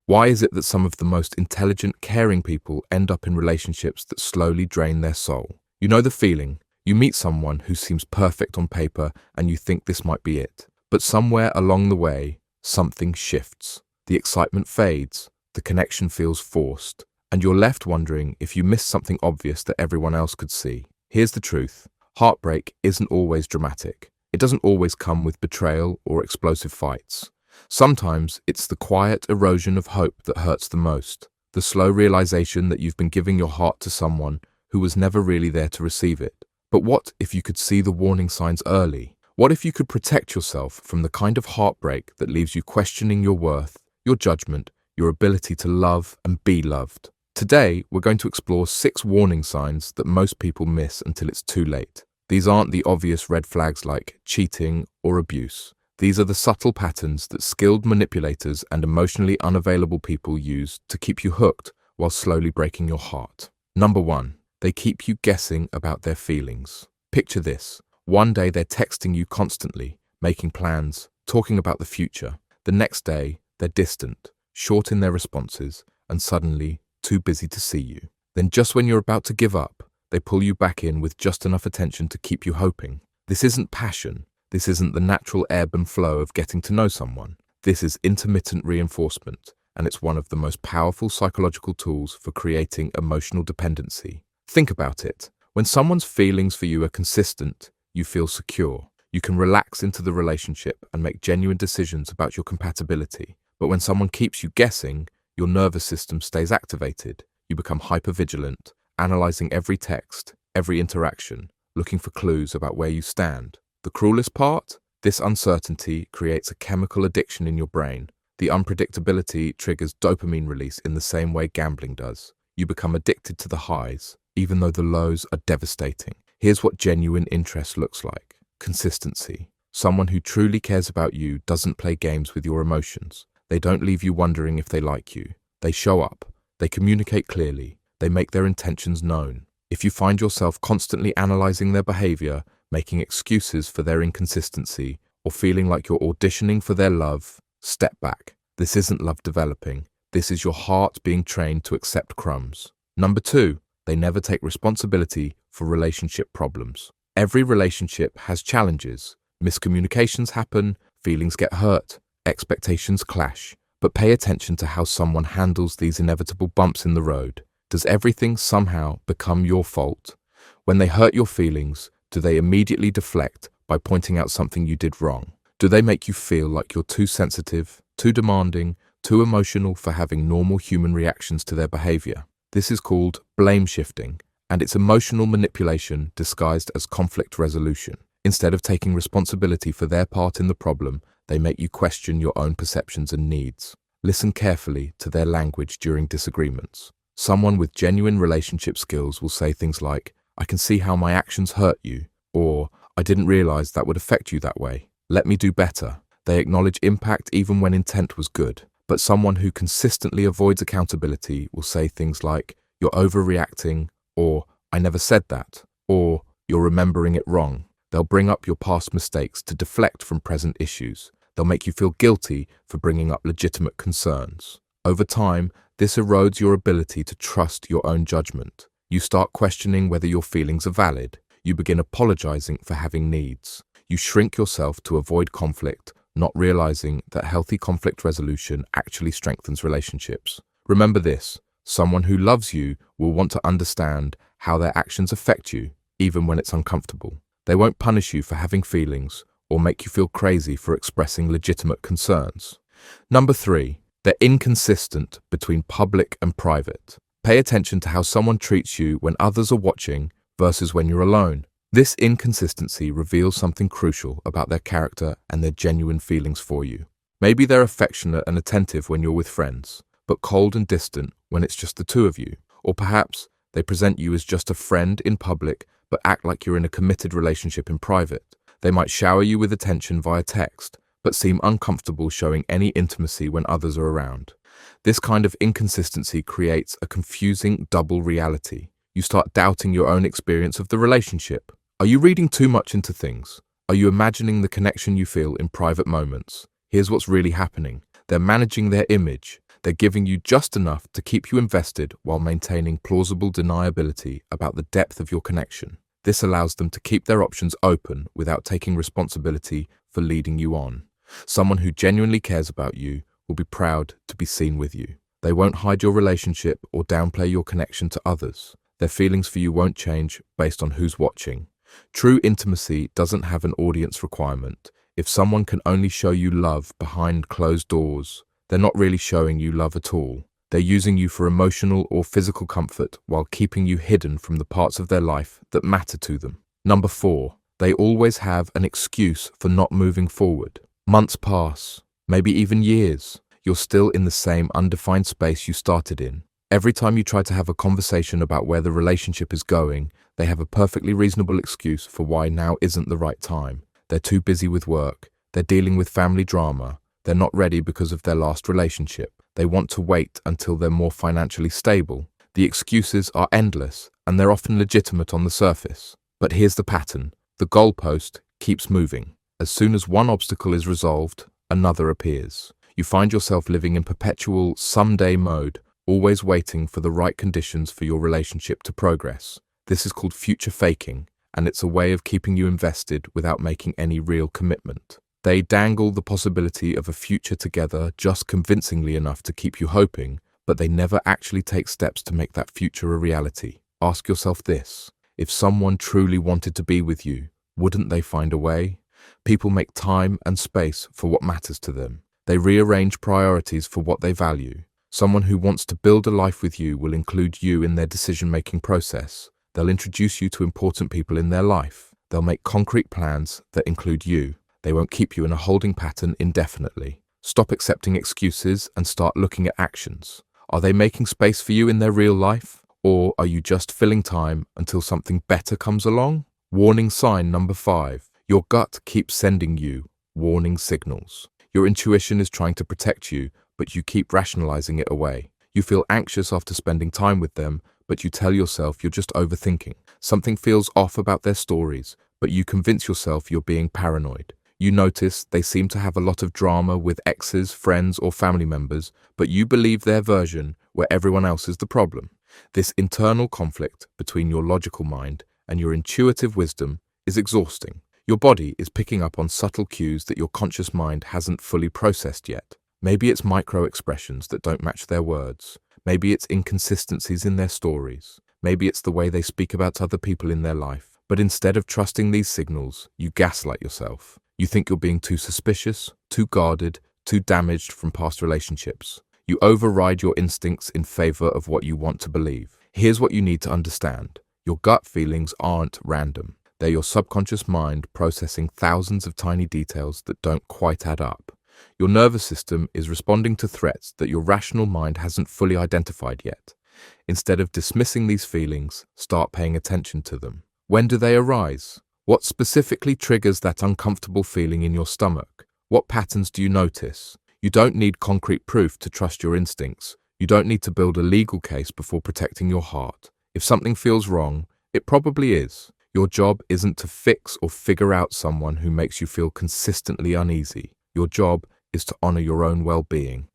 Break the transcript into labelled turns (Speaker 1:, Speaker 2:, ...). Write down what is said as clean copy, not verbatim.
Speaker 1: Why is it that some of the most intelligent, caring people end up in relationships that slowly drain their soul? You know the feeling. You meet someone who seems perfect on paper and you think this might be it. But somewhere along the way, something shifts. The excitement fades, the connection feels forced, and you're left wondering if you missed something obvious that everyone else could see. Here's the truth. Heartbreak isn't always dramatic. It doesn't always come with betrayal or explosive fights. Sometimes it's the quiet erosion of hope that hurts the most, the slow realization that you've been giving your heart to someone who was never really there to receive it. But what if you could see the warning signs early? What if you could protect yourself from the kind of heartbreak that leaves you questioning your worth, your judgment, your ability to love and be loved? Today, we're going to explore 6 warning signs that most people miss until it's too late. These aren't the obvious red flags like cheating or abuse. These are the subtle patterns that skilled manipulators and emotionally unavailable people use to keep you hooked while slowly breaking your heart. Number 1, they keep you guessing about their feelings. Picture this. One day they're texting you constantly, making plans, talking about the future. The next day, they're distant, short in their responses, and suddenly too busy to see you. Then just when you're about to give up, they pull you back in with just enough attention to keep you hoping. This isn't passion. This isn't the natural ebb and flow of getting to know someone. This is intermittent reinforcement, and it's one of the most powerful psychological tools for creating emotional dependency. Think about it. When someone's feelings for you are consistent, you feel secure. You can relax into the relationship and make genuine decisions about your compatibility. But when someone keeps you guessing, your nervous system stays activated. You become hypervigilant, analyzing every text, every interaction, looking for clues about where you stand. The cruelest part? This uncertainty creates a chemical addiction in your brain. The unpredictability triggers dopamine release in the same way gambling does. You become addicted to the highs, even though the lows are devastating. Here's what genuine interest looks like. Consistency. Someone who truly cares about you doesn't play games with your emotions. They don't leave you wondering if they like you. They show up. They communicate clearly. They make their intentions known. If you find yourself constantly analyzing their behavior, making excuses for their inconsistency, or feeling like you're auditioning for their love, step back. This isn't love developing. This is your heart being trained to accept crumbs. Number 2, they never take responsibility for relationship problems. Every relationship has challenges. Miscommunications happen, feelings get hurt, expectations clash. But pay attention to how someone handles these inevitable bumps in the road. Does everything somehow become your fault? When they hurt your feelings, do they immediately deflect by pointing out something you did wrong? Do they make you feel like you're too sensitive, too demanding, too emotional for having normal human reactions to their behavior? This is called blame shifting, and it's emotional manipulation disguised as conflict resolution. Instead of taking responsibility for their part in the problem, they make you question your own perceptions and needs. Listen carefully to their language during disagreements. Someone with genuine relationship skills will say things like, "I can see how my actions hurt you," or "I didn't realize that would affect you that way. Let me do better." They acknowledge impact even when intent was good. But someone who consistently avoids accountability will say things like, "You're overreacting," or "I never said that," or "You're remembering it wrong." They'll bring up your past mistakes to deflect from present issues. They'll make you feel guilty for bringing up legitimate concerns. Over time, this erodes your ability to trust your own judgment. You start questioning whether your feelings are valid. You begin apologizing for having needs. You shrink yourself to avoid conflict, not realizing that healthy conflict resolution actually strengthens relationships. Remember this, someone who loves you will want to understand how their actions affect you, even when it's uncomfortable. They won't punish you for having feelings or make you feel crazy for expressing legitimate concerns. Number 3, they're inconsistent between public and private. Pay attention to how someone treats you when others are watching versus when you're alone. This inconsistency reveals something crucial about their character and their genuine feelings for you. Maybe they're affectionate and attentive when you're with friends, but cold and distant when it's just the two of you. Or perhaps they present you as just a friend in public, but act like you're in a committed relationship in private. They might shower you with attention via text, but seem uncomfortable showing any intimacy when others are around. This kind of inconsistency creates a confusing double reality. You start doubting your own experience of the relationship. Are you reading too much into things? Are you imagining the connection you feel in private moments? Here's what's really happening. They're managing their image. They're giving you just enough to keep you invested while maintaining plausible deniability about the depth of your connection. This allows them to keep their options open without taking responsibility for leading you on. Someone who genuinely cares about you will be proud to be seen with you. They won't hide your relationship or downplay your connection to others. Their feelings for you won't change based on who's watching. True intimacy doesn't have an audience requirement. If someone can only show you love behind closed doors, they're not really showing you love at all. They're using you for emotional or physical comfort while keeping you hidden from the parts of their life that matter to them. Number 4, they always have an excuse for not moving forward. Months pass, maybe even years. You're still in the same undefined space you started in. Every time you try to have a conversation about where the relationship is going, they have a perfectly reasonable excuse for why now isn't the right time. They're too busy with work. They're dealing with family drama. They're not ready because of their last relationship. They want to wait until they're more financially stable. The excuses are endless, and they're often legitimate on the surface. But here's the pattern. The goalpost keeps moving. As soon as one obstacle is resolved, another appears. You find yourself living in perpetual someday mode, always waiting for the right conditions for your relationship to progress. This is called future faking, and it's a way of keeping you invested without making any real commitment. They dangle the possibility of a future together just convincingly enough to keep you hoping, but they never actually take steps to make that future a reality. Ask yourself this: if someone truly wanted to be with you, wouldn't they find a way? People make time and space for what matters to them. They rearrange priorities for what they value. Someone who wants to build a life with you will include you in their decision-making process. They'll introduce you to important people in their life. They'll make concrete plans that include you. They won't keep you in a holding pattern indefinitely. Stop accepting excuses and start looking at actions. Are they making space for you in their real life? Or are you just filling time until something better comes along? Warning sign number 5. Your gut keeps sending you warning signals. Your intuition is trying to protect you, but you keep rationalizing it away. You feel anxious after spending time with them, but you tell yourself you're just overthinking. Something feels off about their stories, but you convince yourself you're being paranoid. You notice they seem to have a lot of drama with exes, friends, or family members, but you believe their version where everyone else is the problem. This internal conflict between your logical mind and your intuitive wisdom is exhausting. Your body is picking up on subtle cues that your conscious mind hasn't fully processed yet. Maybe it's micro-expressions that don't match their words. Maybe it's inconsistencies in their stories. Maybe it's the way they speak about other people in their life. But instead of trusting these signals, you gaslight yourself. You think you're being too suspicious, too guarded, too damaged from past relationships. You override your instincts in favor of what you want to believe. Here's what you need to understand. Your gut feelings aren't random. They're your subconscious mind processing thousands of tiny details that don't quite add up. Your nervous system is responding to threats that your rational mind hasn't fully identified yet. Instead of dismissing these feelings, start paying attention to them. When do they arise? What specifically triggers that uncomfortable feeling in your stomach? What patterns do you notice? You don't need concrete proof to trust your instincts. You don't need to build a legal case before protecting your heart. If something feels wrong, it probably is. Your job isn't to fix or figure out someone who makes you feel consistently uneasy. Your job is to honor your own well-being.